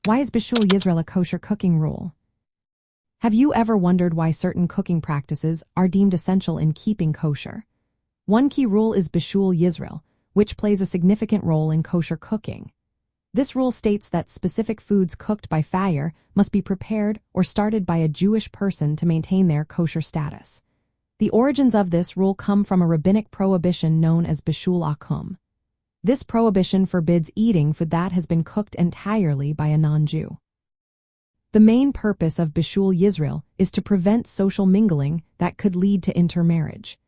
Why is Bishul Yisrael a kosher cooking rule? Have you ever wondered why certain cooking practices are deemed essential in keeping kosher? One key rule is Bishul Yisrael, which plays a significant role in kosher cooking. This rule states that specific foods cooked by fire must be prepared or started by a Jewish person to maintain their kosher status. The origins of this rule come from a rabbinic prohibition known as Bishul Akum. This prohibition forbids eating food that has been cooked entirely by a non-Jew. The main purpose of Bishul Yisrael is to prevent social mingling that could lead to intermarriage.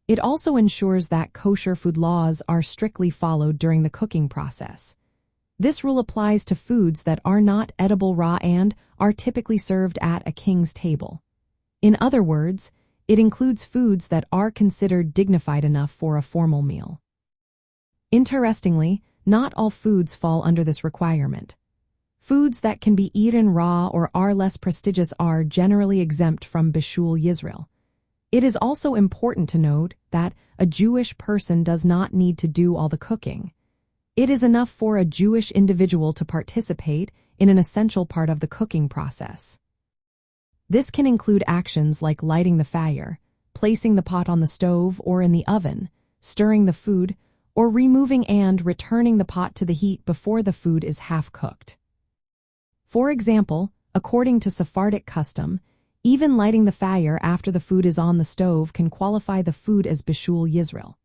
It also ensures that kosher food laws are strictly followed during the cooking process. This rule applies to foods that are not edible raw and are typically served at a king's table. In other words, it includes foods that are considered dignified enough for a formal meal. Interestingly, not all foods fall under this requirement. Foods that can be eaten raw or are less prestigious are generally exempt from Bishul Yisrael. It is also important to note that a Jewish person does not need to do all the cooking. It is enough for a Jewish individual to participate in an essential part of the cooking process. This can include actions like lighting the fire, placing the pot on the stove or in the oven, stirring the food, or removing and returning the pot to the heat before the food is half-cooked. For example, according to Sephardic custom, even lighting the fire after the food is on the stove can qualify the food as Bishul Yisrael.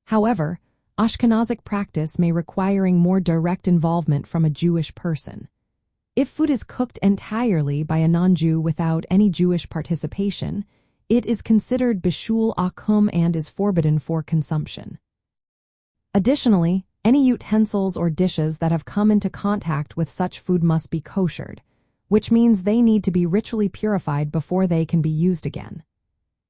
However, Ashkenazic practice may requiring more direct involvement from a Jewish person. If food is cooked entirely by a non-Jew without any Jewish participation, it is considered Bishul Akum and is forbidden for consumption. Additionally, any utensils or dishes that have come into contact with such food must be koshered, which means they need to be ritually purified before they can be used again.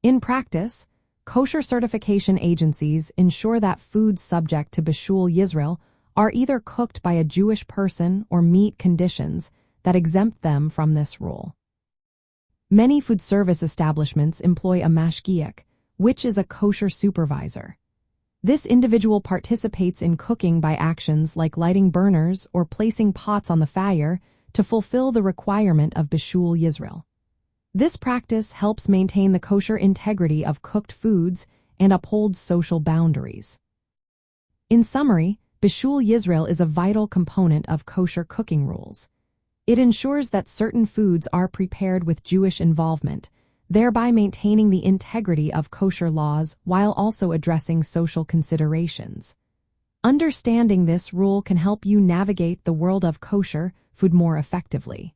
In practice, kosher certification agencies ensure that foods subject to Bishul Yisrael are either cooked by a Jewish person or meet conditions that exempt them from this rule. Many food service establishments employ a Mashgiach, which is a kosher supervisor. This individual participates in cooking by actions like lighting burners or placing pots on the fire to fulfill the requirement of Bishul Yisrael. This practice helps maintain the kosher integrity of cooked foods and upholds social boundaries. In summary, Bishul Yisrael is a vital component of kosher cooking rules. It ensures that certain foods are prepared with Jewish involvement, thereby maintaining the integrity of kosher laws while also addressing social considerations. Understanding this rule can help you navigate the world of kosher food more effectively.